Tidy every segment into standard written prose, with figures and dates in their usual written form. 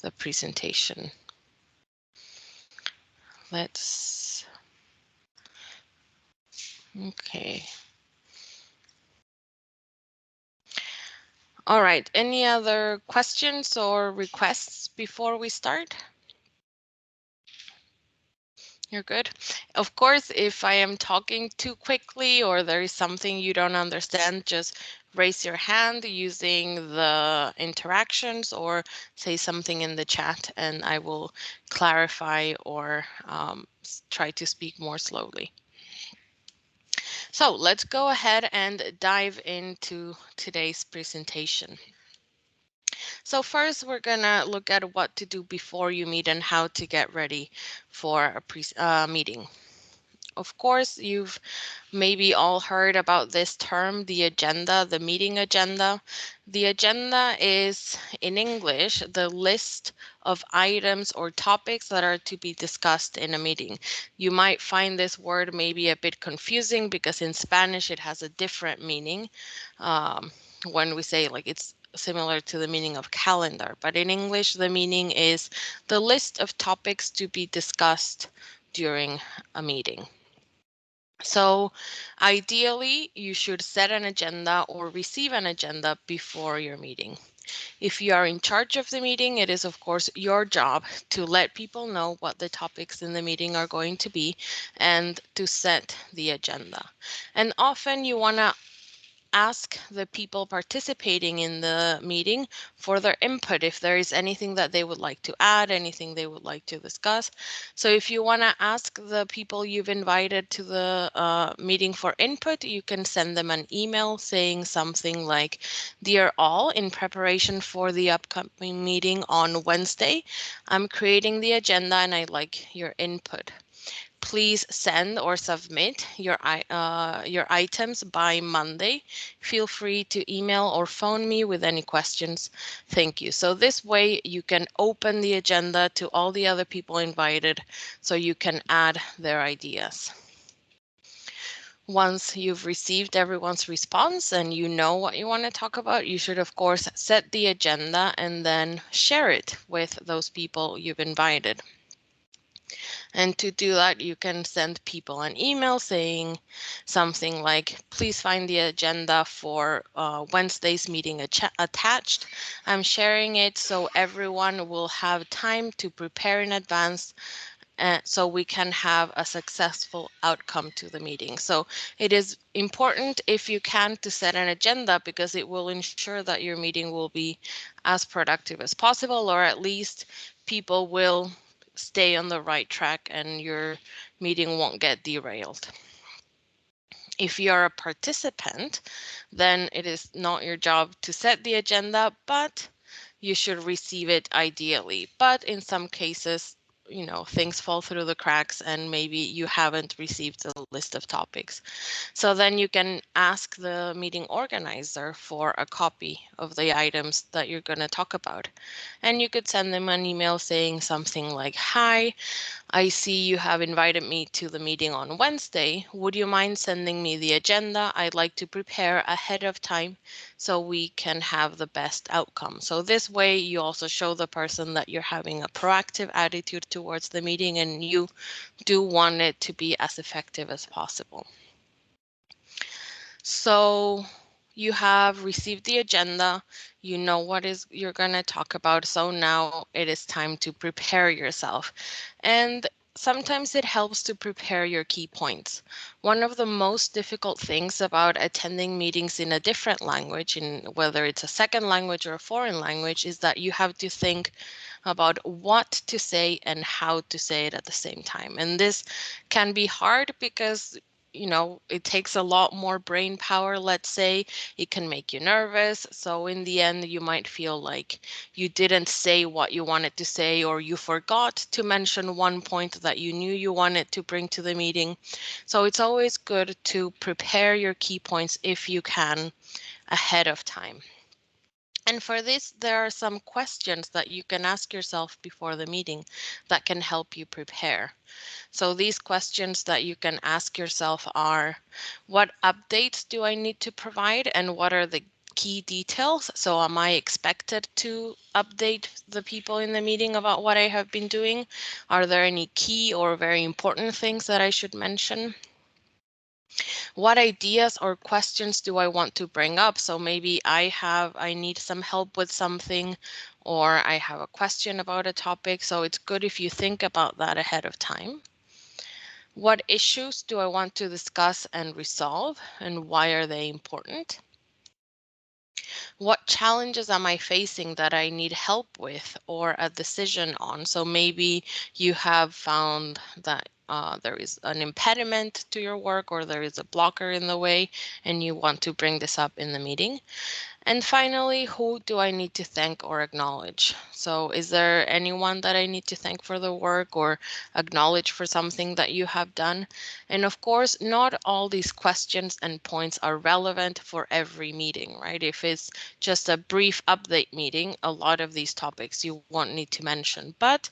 the presentation. Okay. All right, any other questions or requests before we start? You're good. Of course, if I am talking too quickly or there is something you don't understand, just raise your hand using the interactions or say something in the chat and I will clarify or try to speak more slowly. So let's go ahead and dive into today's presentation. So first, we're gonna look at what to do before you meet and how to get ready for a meeting. Of course, you've maybe all heard about this term, the agenda, the meeting agenda. The agenda is, in English, the list of items or topics that are to be discussed in a meeting. You might find this word maybe a bit confusing because in Spanish it has a different meaning. When we say like it's similar to the meaning of calendar, but in English the meaning is the list of topics to be discussed during a meeting. So ideally, you should set an agenda or receive an agenda before your meeting. If you are in charge of the meeting, it is of course your job to let people know what the topics in the meeting are going to be and to set the agenda. And often you want to ask the people participating in the meeting for their input if there is anything that they would like to add, anything they would like to discuss. So if you want to ask the people you've invited to the meeting for input, you can send them an email saying something like, "Dear all, in preparation for the upcoming meeting on Wednesday, I'm creating the agenda and I'd like your input. Please send or submit your items by Monday. Feel free to email or phone me with any questions. Thank you." So this way you can open the agenda to all the other people invited so you can add their ideas. Once you've received everyone's response and you know what you want to talk about, you should of course set the agenda and then share it with those people you've invited. And to do that, you can send people an email saying something like, "Please find the agenda for Wednesday's meeting attached. I'm sharing it so everyone will have time to prepare in advance so we can have a successful outcome to the meeting." So it is important, if you can, to set an agenda because it will ensure that your meeting will be as productive as possible, or at least people will stay on the right track and your meeting won't get derailed. If you're a participant, then it is not your job to set the agenda, but you should receive it ideally. But in some cases, things fall through the cracks and maybe you haven't received the list of topics. So then you can ask the meeting organizer for a copy of the items that you're going to talk about. And you could send them an email saying something like, "Hi, I see you have invited me to the meeting on Wednesday. Would you mind sending me the agenda? I'd like to prepare ahead of time so we can have the best outcome." So this way you also show the person that you're having a proactive attitude towards the meeting and you do want it to be as effective as possible. So you have received the agenda, you know what you're going to talk about. So now it is time to prepare yourself. And sometimes it helps to prepare your key points. One of the most difficult things about attending meetings in a different language, in whether it's a second language or a foreign language, is that you have to think about what to say and how to say it at the same time. And this can be hard because it takes a lot more brain power, let's say. It can make you nervous. So in the end, you might feel like you didn't say what you wanted to say, or you forgot to mention one point that you knew you wanted to bring to the meeting. So it's always good to prepare your key points if you can ahead of time. And for this, there are some questions that you can ask yourself before the meeting that can help you prepare. So these questions that you can ask yourself are, what updates do I need to provide and what are the key details. So am I expected to update the people in the meeting about what I have been doing? Are there any key or very important things that I should mention? What ideas or questions do I want to bring up? So maybe I need some help with something, or I have a question about a topic. So it's good if you think about that ahead of time. What issues do I want to discuss and resolve, and why are they important? What challenges am I facing that I need help with or a decision on? So maybe you have found that there is an impediment to your work, or there is a blocker in the way, and you want to bring this up in the meeting. And finally, who do I need to thank or acknowledge? So is there anyone that I need to thank for the work or acknowledge for something that you have done? And of course, not all these questions and points are relevant for every meeting, right? If it's just a brief update meeting, a lot of these topics you won't need to mention. But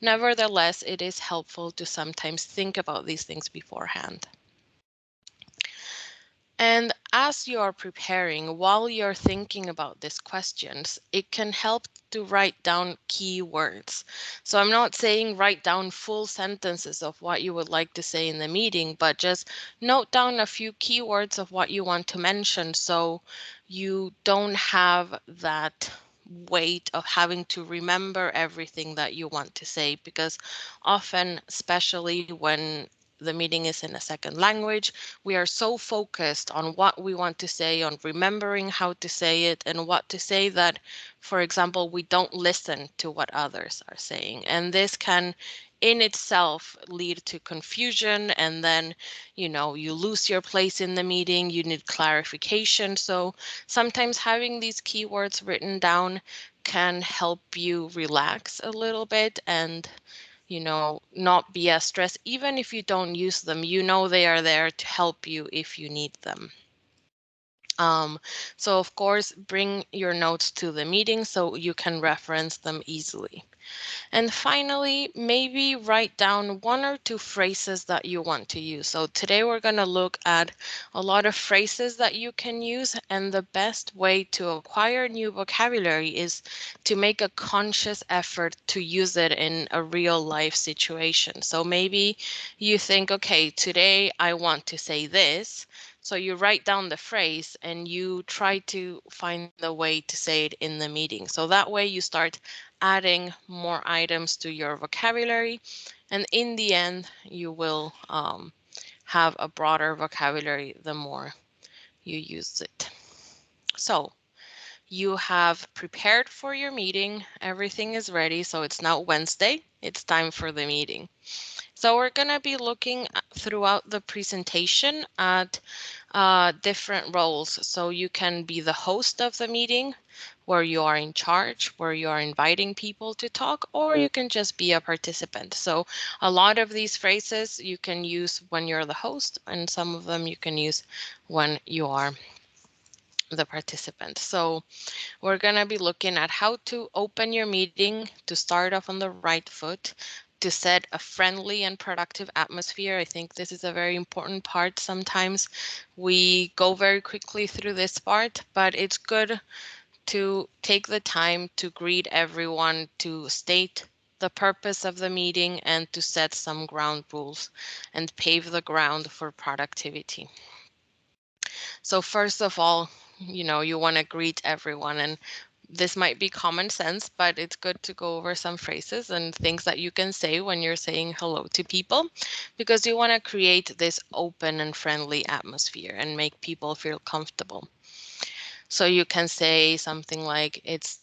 nevertheless, it is helpful to sometimes think about these things beforehand. And as you are preparing, while you're thinking about these questions, it can help to write down key words. So I'm not saying write down full sentences of what you would like to say in the meeting, but just note down a few keywords of what you want to mention, so you don't have that weight of having to remember everything that you want to say, because often, especially when the meeting is in a second language, we are so focused on what we want to say, on remembering how to say it and what to say, that, for example, we don't listen to what others are saying. And this can in itself lead to confusion, and then you lose your place in the meeting, you need clarification. So sometimes having these keywords written down can help you relax a little bit, and not be as stressed. Even if you don't use them, they are there to help you if you need them. So of course, bring your notes to the meeting so you can reference them easily. And finally, maybe write down one or two phrases that you want to use. So today we're going to look at a lot of phrases that you can use, and the best way to acquire new vocabulary is to make a conscious effort to use it in a real life situation. So maybe you think, okay, today I want to say this. So you write down the phrase and you try to find the way to say it in the meeting. So that way you start adding more items to your vocabulary, and in the end you will have a broader vocabulary the more you use it. So you have prepared for your meeting, everything is ready. So it's now Wednesday, it's time for the meeting. So we're going to be looking throughout the presentation at different roles. So you can be the host of the meeting, where you are in charge, where you are inviting people to talk, or you can just be a participant. So a lot of these phrases you can use when you're the host, and some of them you can use when you are the participant. So we're going to be looking at how to open your meeting to start off on the right foot, to set a friendly and productive atmosphere. I think this is a very important part. Sometimes we go very quickly through this part, but it's good to take the time to greet everyone, to state the purpose of the meeting, and to set some ground rules and pave the ground for productivity. So first of all, you want to greet everyone, and this might be common sense, but it's good to go over some phrases and things that you can say when you're saying hello to people, because you want to create this open and friendly atmosphere and make people feel comfortable. So you can say something like, it's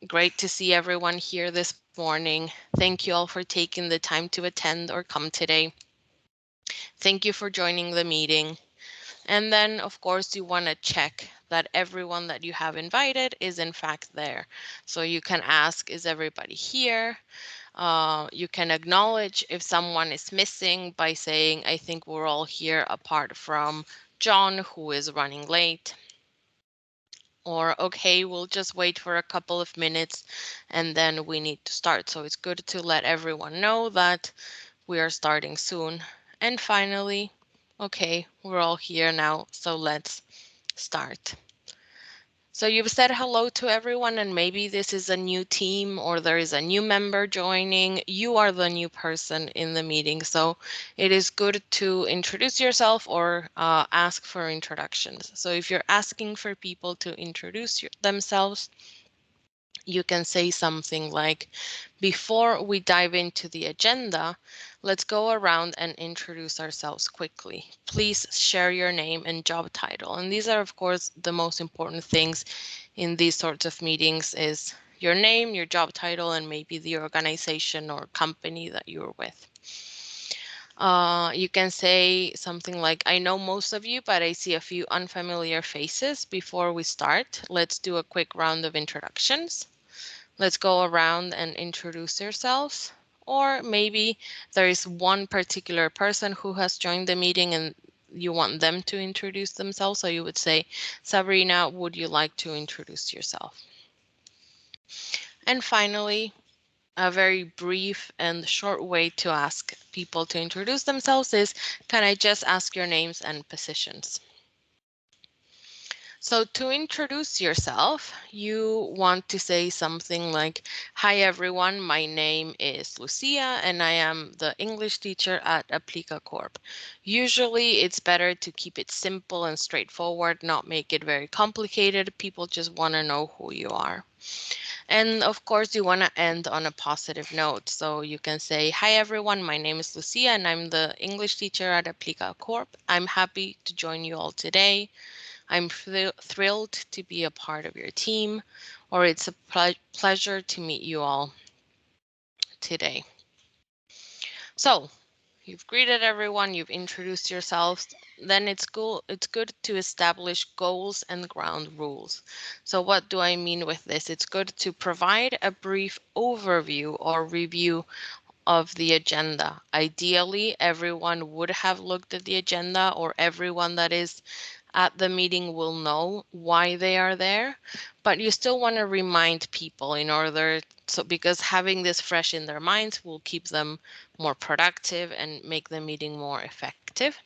great to see everyone here this morning. Thank you all for taking the time to attend or come today. Thank you for joining the meeting. And then, of course, you want to check that everyone that you have invited is in fact there. So you can ask, is everybody here? You can acknowledge if someone is missing by saying, I think we're all here apart from John, who is running late. Or, okay, we'll just wait for a couple of minutes and then we need to start. So it's good to let everyone know that we are starting soon. And finally, okay, we're all here now, so let's start. So you've said hello to everyone, and maybe this is a new team or there is a new member joining. You are the new person in the meeting. So it is good to introduce yourself or ask for introductions. So if you're asking for people to introduce themselves, you can say something like, before we dive into the agenda, let's go around and introduce ourselves quickly. Please share your name and job title. And these are, of course, the most important things in these sorts of meetings is your name, your job title, and maybe the organization or company that you're with. You can say something like, I know most of you, but I see a few unfamiliar faces. Before we start, let's do a quick round of introductions. Let's go around and introduce yourselves. Or maybe there is one particular person who has joined the meeting and you want them to introduce themselves. So you would say, Sabrina, would you like to introduce yourself? And finally, a very brief and short way to ask people to introduce themselves is, can I just ask your names and positions? So to introduce yourself, you want to say something like, hi everyone, my name is Lucia and I am the English teacher at Applica Corp. Usually it's better to keep it simple and straightforward, not make it very complicated. People just want to know who you are. And of course, you want to end on a positive note. So you can say, hi everyone, my name is Lucia and I'm the English teacher at Applica Corp. I'm happy to join you all today. I'm thrilled to be a part of your team, or it's a pleasure to meet you all today. So you've greeted everyone, you've introduced yourselves, then it's good to establish goals and ground rules. So what do I mean with this? It's good to provide a brief overview or review of the agenda. Ideally, everyone would have looked at the agenda, or everyone that is at the meeting will know why they are there, but you still want to remind people in order so because having this fresh in their minds will keep them more productive and make the meeting more effective.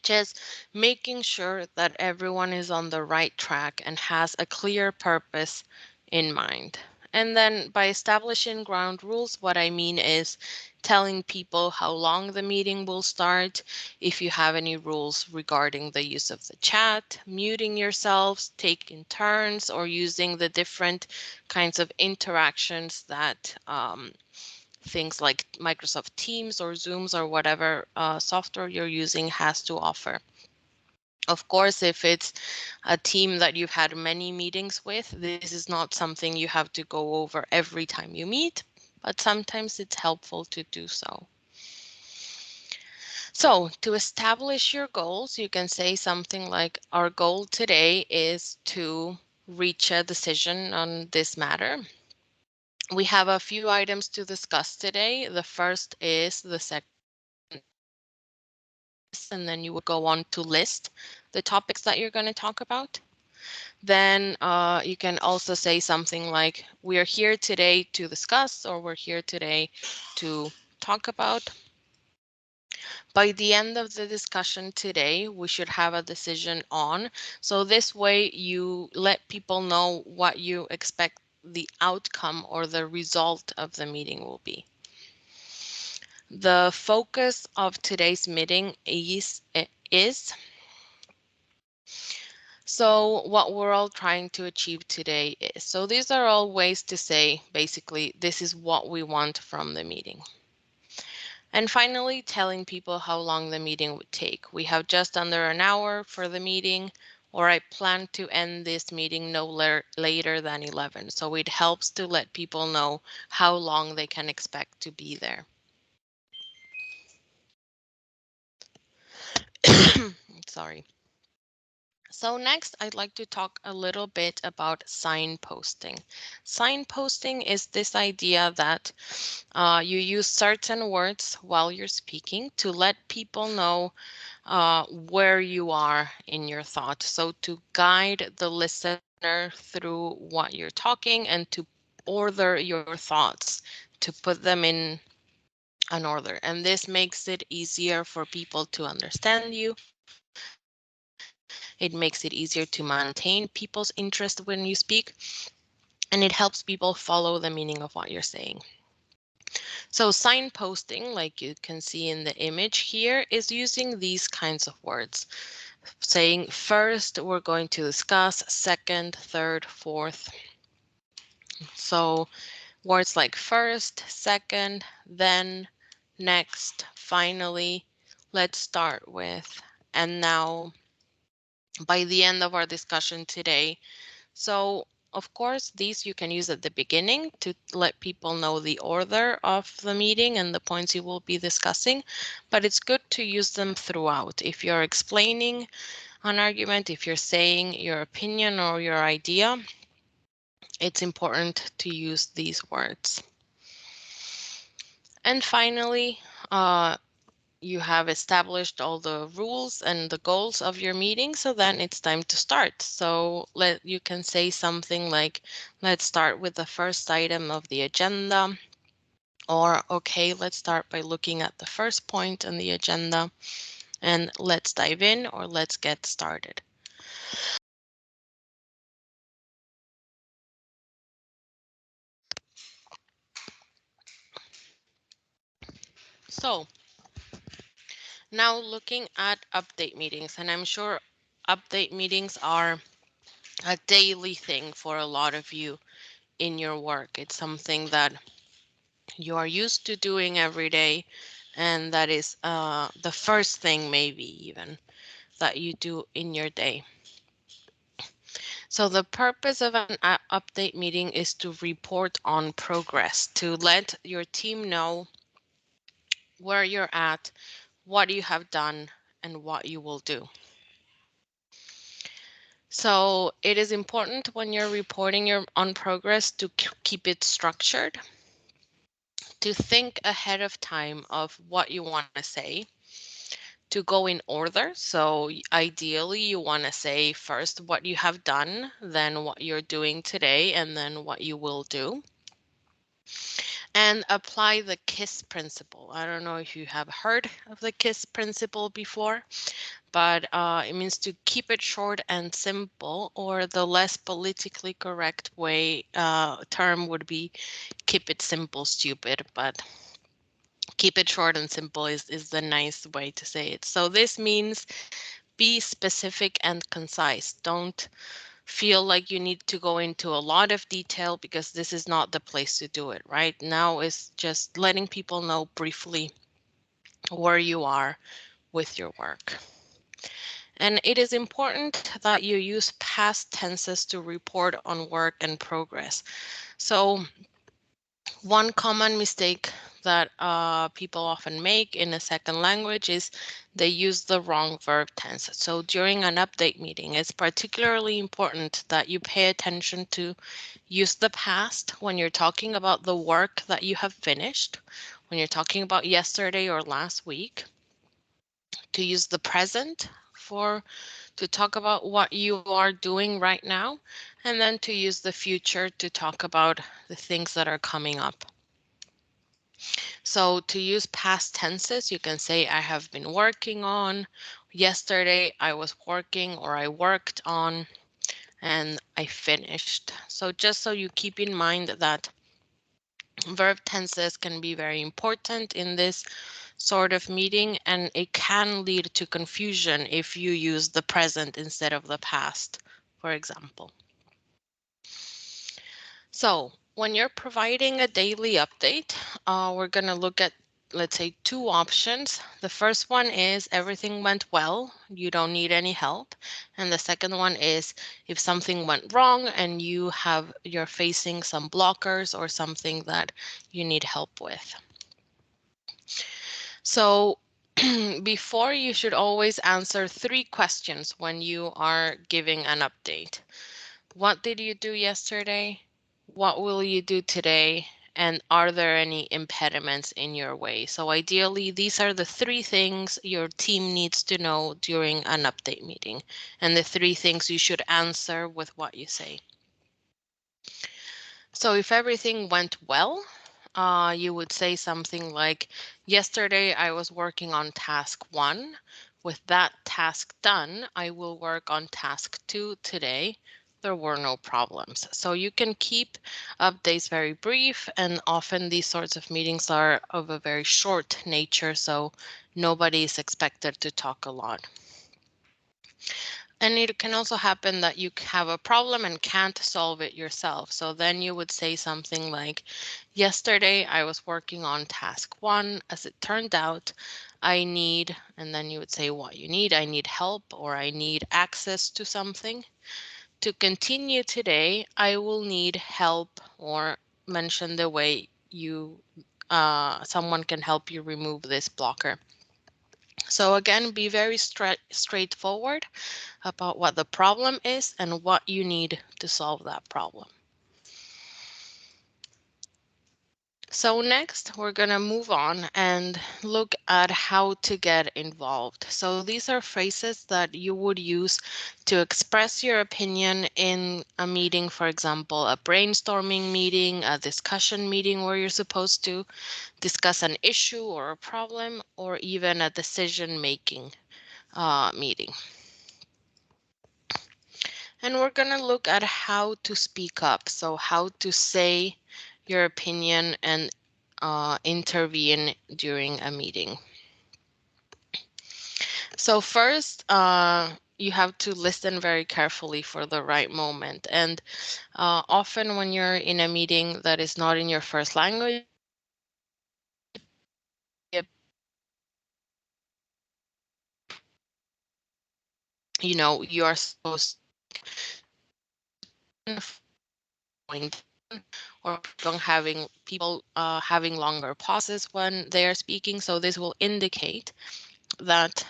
Just making sure that everyone is on the right track and has a clear purpose in mind. And then by establishing ground rules, what I mean is telling people how long the meeting will start, if you have any rules regarding the use of the chat, muting yourselves, taking turns, or using the different kinds of interactions that things like Microsoft Teams or Zooms or whatever software you're using has to offer. Of course, if it's a team that you've had many meetings with, this is not something you have to go over every time you meet, but sometimes it's helpful to do so. So to establish your goals, you can say something like, our goal today is to reach a decision on this matter. We have a few items to discuss today. The first is the second, and then you would go on to list the topics that you're going to talk about. Then you can also say something like, we are here today to discuss, or we're here today to talk about. By the end of the discussion today, we should have a decision on. So this way you let people know what you expect the outcome or the result of the meeting will be. The focus of today's meeting is so what we're all trying to achieve today is. So these are all ways to say, basically, this is what we want from the meeting. And finally, telling people how long the meeting would take. We have just under an hour for the meeting, or I plan to end this meeting no later than 11. So it helps to let people know how long they can expect to be there. Sorry. So next, I'd like to talk a little bit about signposting. Signposting is this idea that you use certain words while you're speaking to let people know where you are in your thought. So to guide the listener through what you're talking and to order your thoughts, to put them in an order. And this makes it easier for people to understand you. It makes it easier to maintain people's interest when you speak, and it helps people follow the meaning of what you're saying. So signposting, like you can see in the image here, is using these kinds of words. Saying first, we're going to discuss, second, third, fourth. So words like first, second, then, next, finally, let's start with, and now, by the end of our discussion today. So of course, these you can use at the beginning to let people know the order of the meeting and the points you will be discussing, but it's good to use them throughout. If you're explaining an argument, if you're saying your opinion or your idea, it's important to use these words. And finally, you have established all the rules and the goals of your meeting, so then it's time to start. So you can say something like, let's start with the first item of the agenda, or okay, let's start by looking at the first point on the agenda, and let's dive in, or let's get started. So now looking at update meetings, and I'm sure update meetings are a daily thing for a lot of you in your work. It's something that you are used to doing every day, and that is the first thing maybe even that you do in your day. So the purpose of an update meeting is to report on progress, to let your team know where you're at, what you have done, and what you will do. So it is important when you're reporting on progress to keep it structured, to think ahead of time of what you want to say, to go in order. So ideally you want to say first what you have done, then what you're doing today, and then what you will do. And apply the KISS principle. I don't know if you have heard of the KISS principle before, but it means to keep it short and simple, or the less politically correct way term would be keep it simple, stupid, but keep it short and simple is the nice way to say it. So this means be specific and concise. Don't feel like you need to go into a lot of detail, because this is not the place to do it. Right now is just letting people know briefly where you are with your work. And it is important that you use past tenses to report on work and progress. So one common mistake that people often make in a second language is they use the wrong verb tense. So during an update meeting, it's particularly important that you pay attention to use the past when you're talking about the work that you have finished, when you're talking about yesterday or last week, to use the present to talk about what you are doing right now, and then to use the future to talk about the things that are coming up. So to use past tenses, you can say I have been working on, yesterday I was working, or I worked on, and I finished. So just so you keep in mind that verb tenses can be very important in this sort of meeting, and it can lead to confusion if you use the present instead of the past, for example. So when you're providing a daily update, we're going to look at, let's say, two options. The first one is everything went well, you don't need any help. And the second one is if something went wrong and you're facing some blockers or something that you need help with. So before, you should always answer 3 questions when you are giving an update. What did you do yesterday? What will you do today? And are there any impediments in your way? So ideally, these are the 3 things your team needs to know during an update meeting, and the 3 things you should answer with what you say. So if everything went well, you would say something like, yesterday I was working on task 1, with that task done, I will work on task 2 today. There were no problems. So you can keep updates very brief, and often these sorts of meetings are of a very short nature, so nobody is expected to talk a lot. And it can also happen that you have a problem and can't solve it yourself. So then you would say something like, yesterday I was working on task 1. As it turned out, I need, and then you would say what you need. I need help, or I need access to something. To continue today, I will need help, or mention the way someone can help you remove this blocker. So again, be very straightforward about what the problem is and what you need to solve that problem. So next, we're going to move on and look at how to get involved. So these are phrases that you would use to express your opinion in a meeting, for example, a brainstorming meeting, a discussion meeting where you're supposed to discuss an issue or a problem, or even a decision-making meeting. And we're going to look at how to speak up. So how to say your opinion and intervene during a meeting. So first, you have to listen very carefully for the right moment. And often when you're in a meeting that is not in your first language, you are supposed to point, or people having longer pauses when they are speaking. So this will indicate that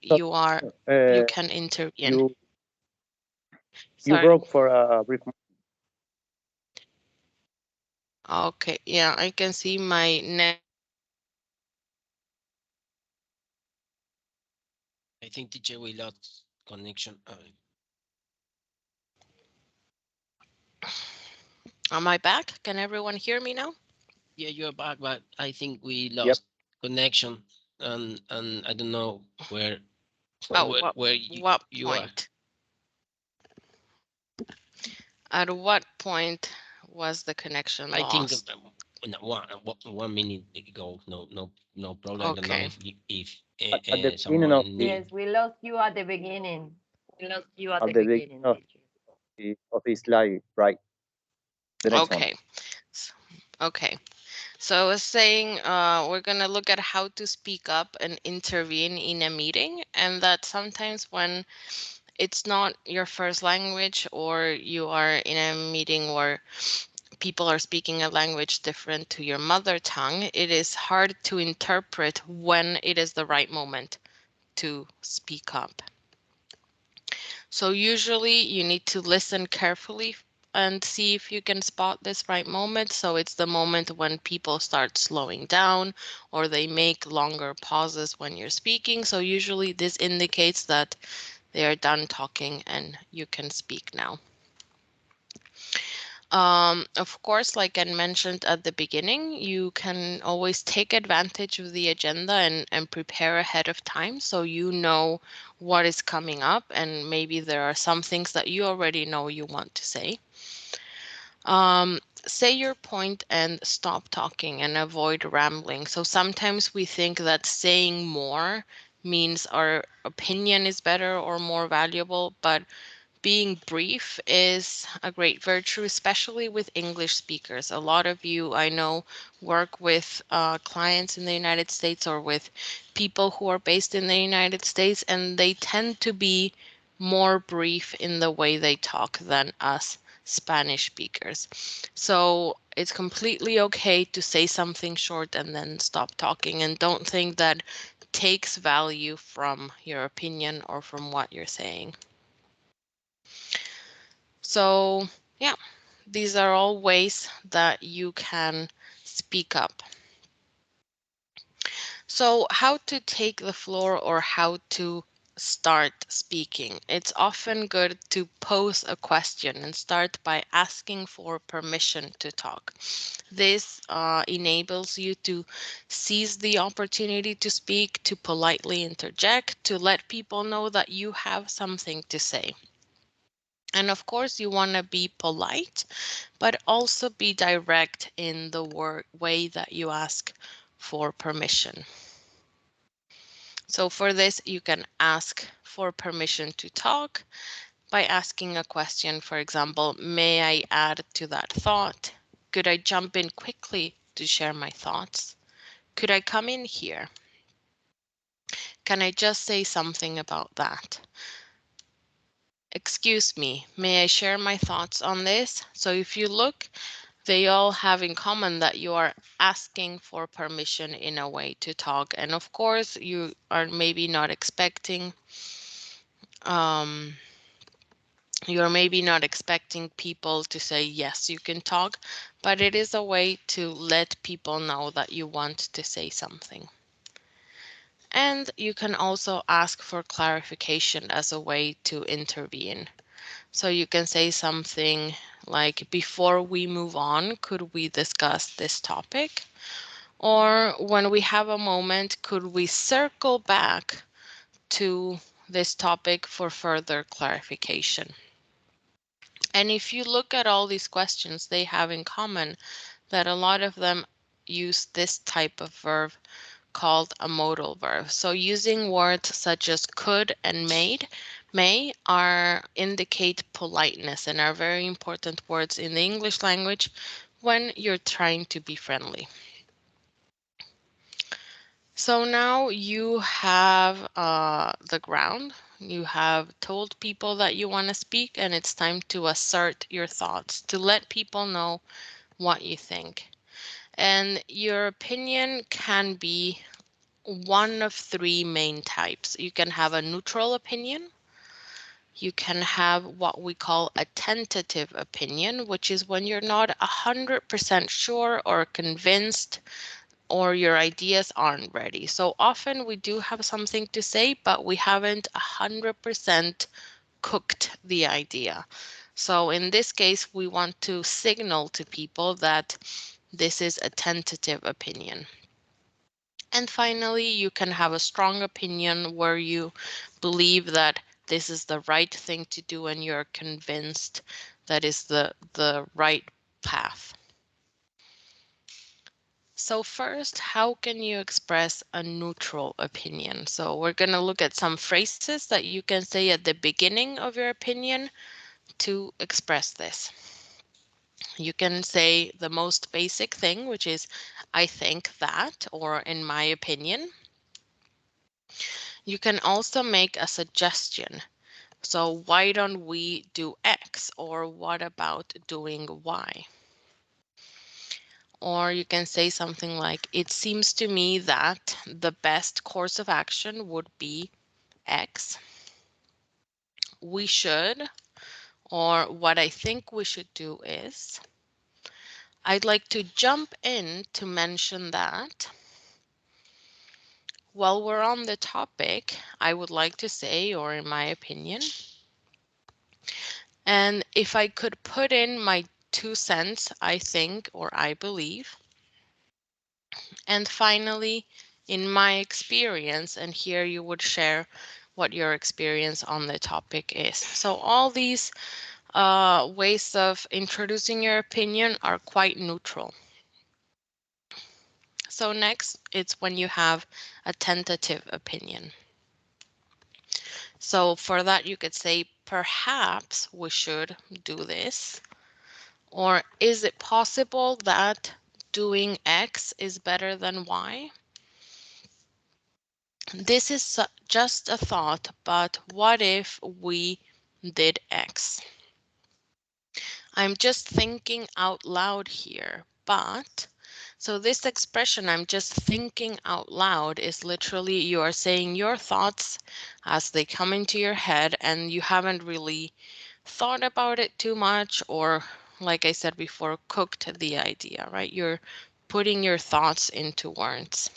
So, you can intervene. you Sorry. broke for a brief moment. Okay, yeah, I can see my neck. I think teacher we lost connection. Am I back? Can everyone hear me now? Yeah, you're back, but I think we Yep. lost connection, and I don't know where Oh, where what you are. point? At what point was the connection I think lost? no, 1 minute ago. No problem. I don't know Okay. At the beginning of someone the need. Yes, we lost you at the beginning. We lost you at of the the beginning beginning, of teacher. his life, right? The next one. Okay. S- Okay. So I was saying we're going to look at how to speak up and intervene in a meeting, and that sometimes when it's not your first language, or you are in a meeting where people are speaking a language different to your mother tongue, it is hard to interpret when it is the right moment to speak up. So usually you need to listen carefully and see if you can spot this right moment. So it's the moment when people start slowing down, or they make longer pauses when you're speaking. So usually this indicates that they are done talking and you can speak now. Of course, like I mentioned at the beginning, you can always take advantage of the agenda and prepare ahead of time, so you know what is coming up, and maybe there are some things that you already know you want to say. Say your point and stop talking and avoid rambling. So sometimes we think that saying more means our opinion is better or more valuable, but being brief is a great virtue, especially with English speakers. A lot of you I know work with clients in the United States, or with people who are based in the United States, and they tend to be more brief in the way they talk than us Spanish speakers. So it's completely okay to say something short and then stop talking, and don't think that takes value from your opinion or from what you're saying. So, yeah, these are all ways that you can speak up. So, how to take the floor, or how to start speaking. It's often good to pose a question and start by asking for permission to talk. This enables you to seize the opportunity to speak, to politely interject, to let people know that you have something to say. And of course, you want to be polite, but also be direct in the way that you ask for permission. So for this, you can ask for permission to talk by asking a question. For example, may I add to that thought? Could I jump in quickly to share my thoughts? Could I come in here? Can I just say something about that? Excuse me, may I share my thoughts on this? So if you look, they all have in common that you are asking for permission in a way to talk. And of course, you are maybe not expecting you're maybe not expecting people to say, yes, you can talk, but it is a way to let people know that you want to say something. And you can also ask for clarification as a way to intervene. So you can say something like, before we move on, could we discuss this topic? Or when we have a moment, could we circle back to this topic for further clarification? And if you look at all these questions, they have in common that a lot of them use this type of verb called a modal verb. So using words such as could and may are indicate politeness and are very important words in the English language when you're trying to be friendly. So now you have the ground. You have told people that you want to speak, and it's time to assert your thoughts, to let people know what you think. And your opinion can be one of three main types. You can have a neutral opinion. You can have what we call a tentative opinion, which is when you're not 100% sure or convinced or your ideas aren't ready. So often we do have something to say, but we haven't 100% cooked the idea. So in this case, we want to signal to people that this is a tentative opinion. And finally, you can have a strong opinion where you believe that this is the right thing to do and you're convinced that is the right path. So first, how can you express a neutral opinion? So we're going to look at some phrases that you can say at the beginning of your opinion to express this. You can say the most basic thing, which is, I think that, or in my opinion. You can also make a suggestion. So why don't we do X, or what about doing Y? Or you can say something like, it seems to me that the best course of action would be X. We should, or what I think we should do is. I'd like to jump in to mention that while we're on the topic, I would like to say, or in my opinion, and if I could put in my 2 cents, I think, or I believe. And finally, in my experience, and here you would share what your experience on the topic is. So all these ways of introducing your opinion are quite neutral. So next, it's when you have a tentative opinion. So for that, you could say, perhaps we should do this. Or is it possible that doing X is better than Y? This is just a thought, but what if we did X? I'm just thinking out loud here, but so this expression, I'm just thinking out loud, is literally you are saying your thoughts as they come into your head and you haven't really thought about it too much, or like I said before, cooked the idea, right? You're putting your thoughts into words.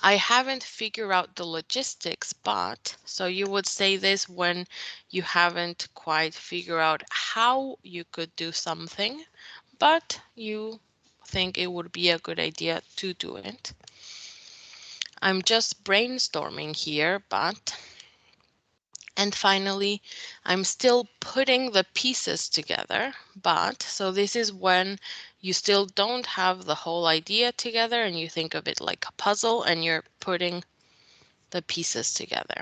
I haven't figured out the logistics, but so you would say this when you haven't quite figured out how you could do something, but you think it would be a good idea to do it. I'm just brainstorming here, but. And finally, I'm still putting the pieces together, but so this is when you still don't have the whole idea together and you think of it like a puzzle and you're putting the pieces together.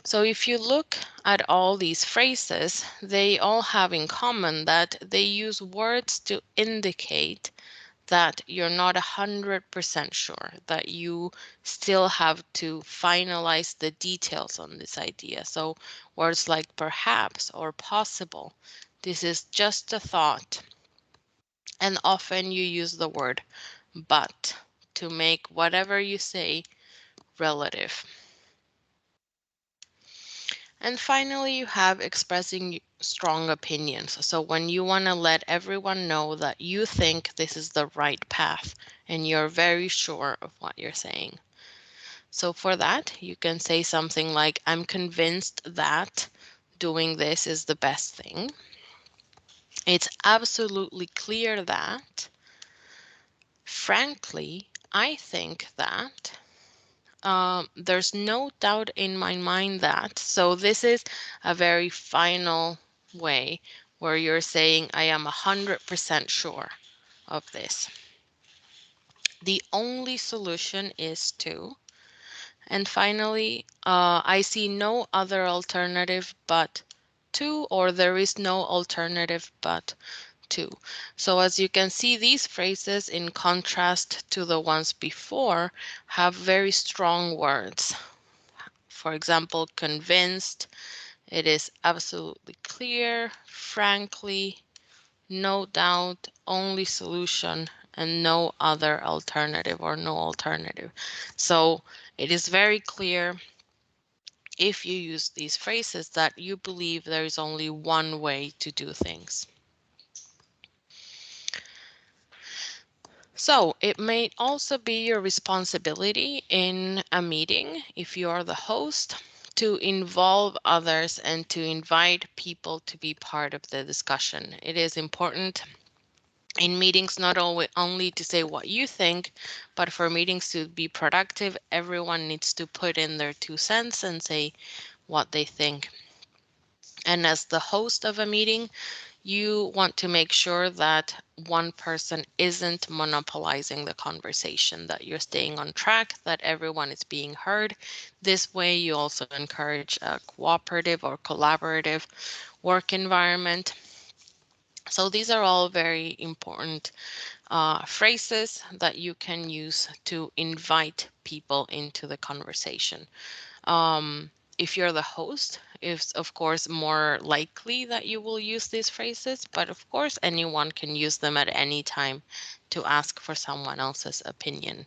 So if you look at all these phrases, they all have in common that they use words to indicate that you're not 100% sure, that you still have to finalize the details on this idea. So words like perhaps or possible, this is just a thought. And often you use the word but to make whatever you say relative. And finally, you have expressing strong opinions. So when you want to let everyone know that you think this is the right path and you're very sure of what you're saying. So for that, you can say something like, I'm convinced that doing this is the best thing. It's absolutely clear that, frankly, I think that. There's no doubt in my mind that. So this is a very final way where you're saying, I am 100% sure of this. The only solution is to. And finally, I see no other alternative but to, or there is no alternative but to. So as you can see, these phrases, in contrast to the ones before, have very strong words. For example, convinced, it is absolutely clear, frankly, no doubt, only solution, and no other alternative or no alternative. So it is very clear if you use these phrases that you believe there is only one way to do things. So it may also be your responsibility in a meeting, if you are the host, to involve others and to invite people to be part of the discussion. It is important in meetings not only to say what you think, but for meetings to be productive, everyone needs to put in their 2 cents and say what they think. And as the host of a meeting, you want to make sure that one person isn't monopolizing the conversation, that you're staying on track, that everyone is being heard. This way, you also encourage a cooperative or collaborative work environment. So these are all very important phrases that you can use to invite people into the conversation. If you're the host, it's of course more likely that you will use these phrases, but of course anyone can use them at any time to ask for someone else's opinion.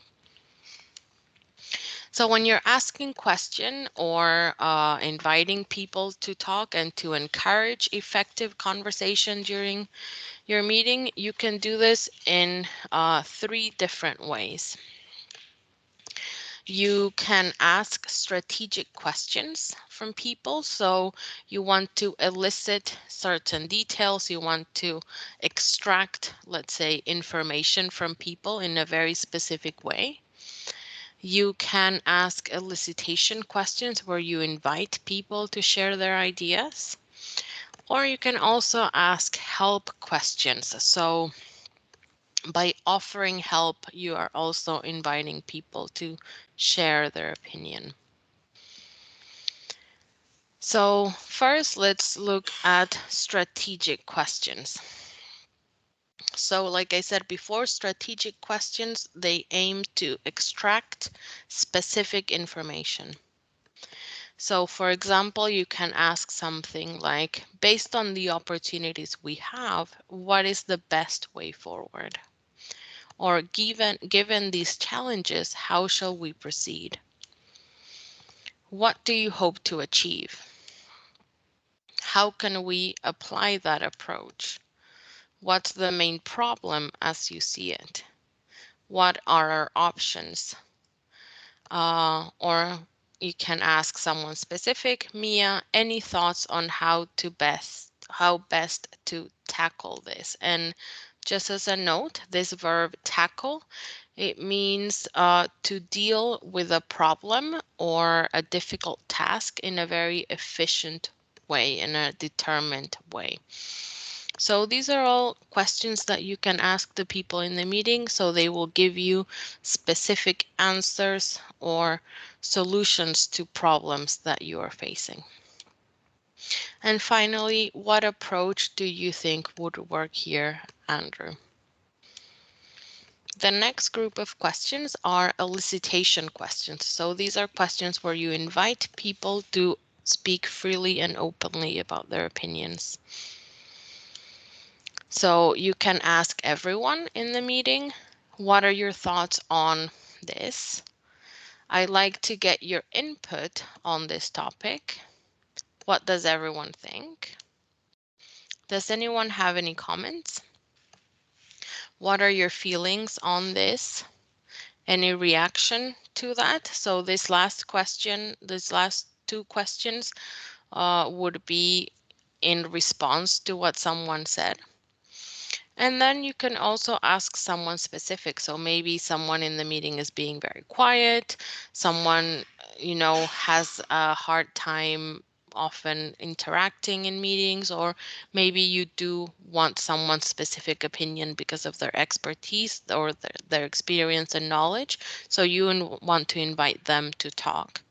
So when you're asking question or inviting people to talk and to encourage effective conversation during your meeting, you can do this in 3 different ways. You can ask strategic questions from people. So you want to elicit certain details. You want to extract, let's say, information from people in a very specific way. You can ask elicitation questions where you invite people to share their ideas. Or you can also ask help questions. So by offering help, you are also inviting people to share their opinion. So first, let's look at strategic questions. So like I said before, strategic questions, they aim to extract specific information. So for example, you can ask something like, based on the opportunities we have, what is the best way forward? Or given these challenges, how shall we proceed? What do you hope to achieve? How can we apply that approach? What's the main problem as you see it? What are our options? or you can ask someone specific. Mia, any thoughts on how best to tackle this? And just as a note, this verb tackle, it means to deal with a problem or a difficult task in a very efficient way, in a determined way. So these are all questions that you can ask the people in the meeting, so they will give you specific answers or solutions to problems that you are facing. And finally, what approach do you think would work here, Andrew? The next group of questions are elicitation questions. So these are questions where you invite people to speak freely and openly about their opinions. So you can ask everyone in the meeting, what are your thoughts on this? I'd like to get your input on this topic. What does everyone think? Does anyone have any comments? What are your feelings on this? Any reaction to that? So this last question, these last two questions would be in response to what someone said. And then you can also ask someone specific. So maybe someone in the meeting is being very quiet. Someone, has a hard time often interacting in meetings, or maybe you do want someone's specific opinion because of their expertise or their experience and knowledge. So you want to invite them to talk.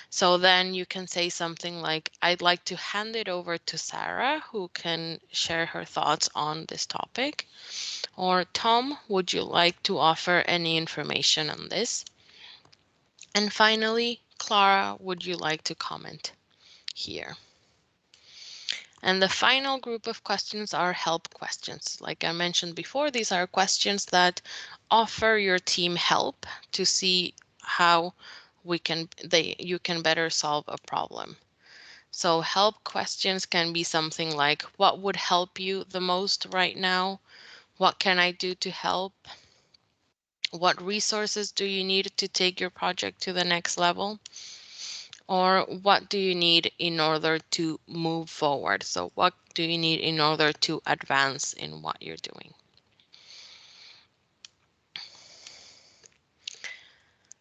So then you can say something like, I'd like to hand it over to Sarah, who can share her thoughts on this topic. Or Tom, would you like to offer any information on this? And finally, Clara, would you like to comment here? And the final group of questions are help questions. Like I mentioned before, these are questions that offer your team help to see how you can better solve a problem. So help questions can be something like, what would help you the most right now? What can I do to help? What resources do you need to take your project to the next level? Or what do you need in order to move forward? So what do you need in order to advance in what you're doing?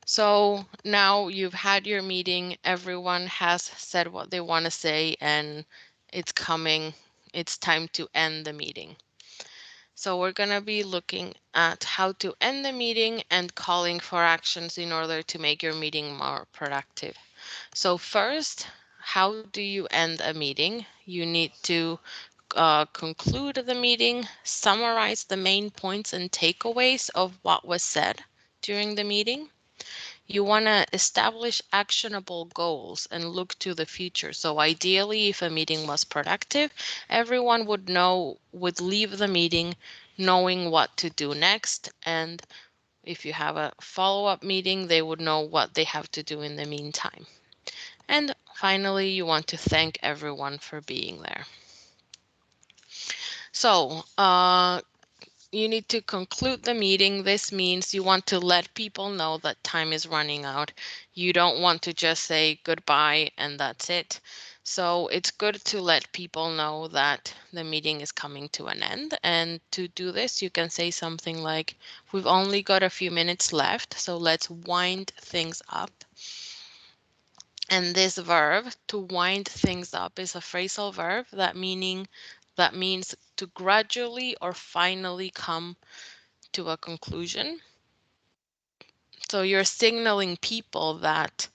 So now you've had your meeting, everyone has said what they want to say, and it's time to end the meeting. So we're going to be looking at how to end the meeting and calling for actions in order to make your meeting more productive. So first, how do you end a meeting? You need to conclude the meeting, summarize the main points and takeaways of what was said during the meeting. You want to establish actionable goals and look to the future. So ideally, if a meeting was productive, everyone would leave the meeting knowing what to do next. And if you have a follow-up meeting, they would know what they have to do in the meantime. And finally, you want to thank everyone for being there. So you need to conclude the meeting. This means you want to let people know that time is running out. You don't want to just say goodbye and that's it. So it's good to let people know that the meeting is coming to an end. And to do this, you can say something like, we've only got a few minutes left, so let's wind things up. And this verb, to wind things up, is a phrasal verb that means to gradually or finally come to a conclusion. So you're signaling people that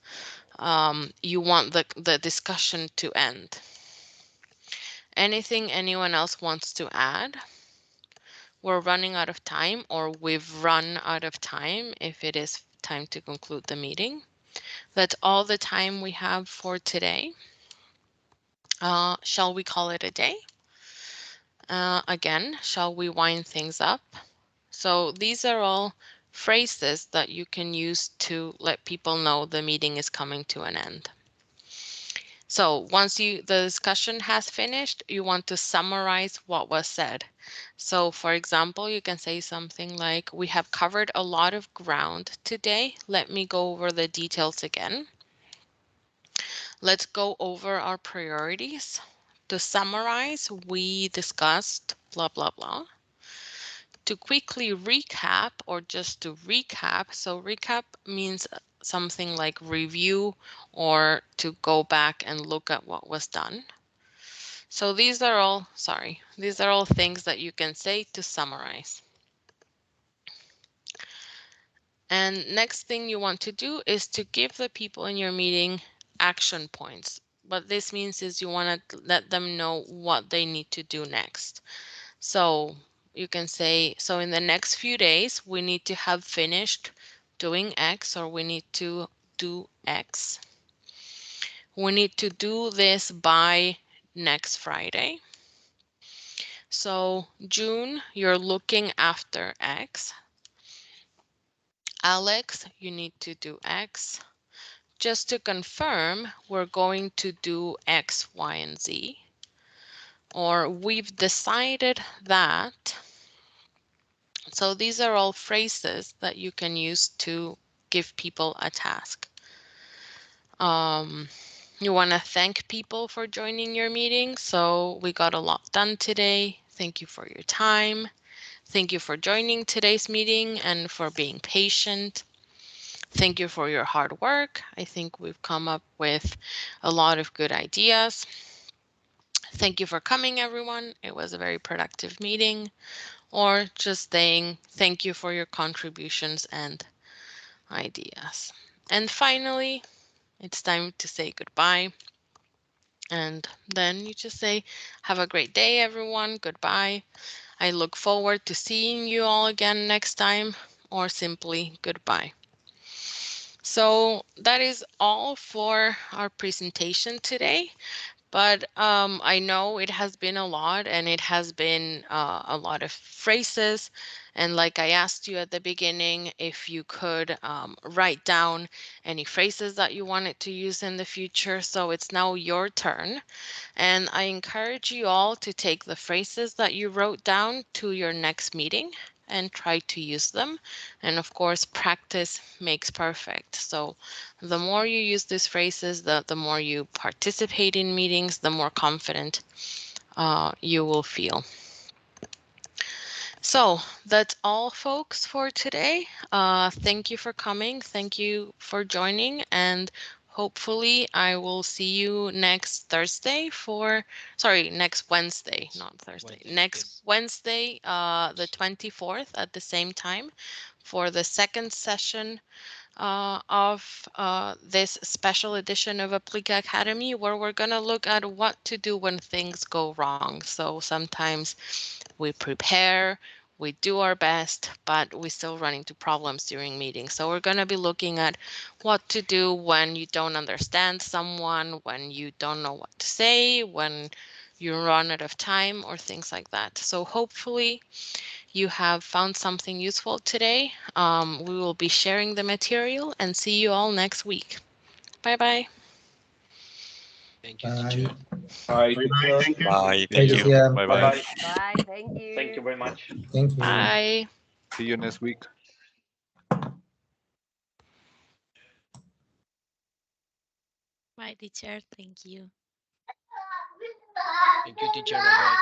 you want the discussion to end. Anything anyone else wants to add? We're running out of time, or we've run out of time if it is time to conclude the meeting. That's all the time we have for today. Shall we call it a day? Again, shall we wind things up? So these are all phrases that you can use to let people know the meeting is coming to an end. So once the discussion has finished, you want to summarize what was said. So for example, you can say something like, we have covered a lot of ground today. Let me go over the details again. Let's go over our priorities. To summarize, we discussed blah, blah, blah. To quickly recap, or just to recap. So recap means something like review or to go back and look at what was done. So these are all things that you can say to summarize. And next thing you want to do is to give the people in your meeting action points. What this means is you want to let them know what they need to do next. So you can say, so in the next few days, we need to have finished doing X, or we need to do X. We need to do this by next Friday. So June, you're looking after X. Alex, you need to do X. Just to confirm, we're going to do X, Y, and Z. Or we've decided that. So these are all phrases that you can use to give people a task. You want to thank people for joining your meeting. So we got a lot done today. Thank you for your time. Thank you for joining today's meeting and for being patient. Thank you for your hard work. I think we've come up with a lot of good ideas. Thank you for coming, everyone. It was a very productive meeting. Or just saying thank you for your contributions and ideas. And finally, it's time to say goodbye. And then you just say, have a great day, everyone. Goodbye. I look forward to seeing you all again next time, or simply goodbye. So that is all for our presentation today. But I know it has been a lot, and it has been a lot of phrases. And like I asked you at the beginning, if you could write down any phrases that you wanted to use in the future. So it's now your turn. And I encourage you all to take the phrases that you wrote down to your next meeting and try to use them. And of course, practice makes perfect. So the more you use these phrases, the more you participate in meetings, the more confident you will feel. So that's all, folks, for today. Thank you for coming. Thank you for joining. And hopefully I will see you next Thursday next Wednesday, not Thursday. Wednesday, Next yes. Wednesday, the 24th at the same time for the second session of this special edition of Applica Academy, where we're going to look at what to do when things go wrong. So sometimes we prepare, we do our best, but we still run into problems during meetings. So we're going to be looking at what to do when you don't understand someone, when you don't know what to say, when you run out of time, or things like that. So hopefully you have found something useful today. We will be sharing the material, and see you all next week. Bye bye. Thank you, Bye. teacher. Hi, Bye. teacher. Thank you. Bye. Bye, Thank you. Lucia. Bye Bye bye. bye. Bye. Thank Thank you you. very much. Thank you. Bye. See you next week. Bye, teacher. Thank you. Thank you, teacher. Bye bye.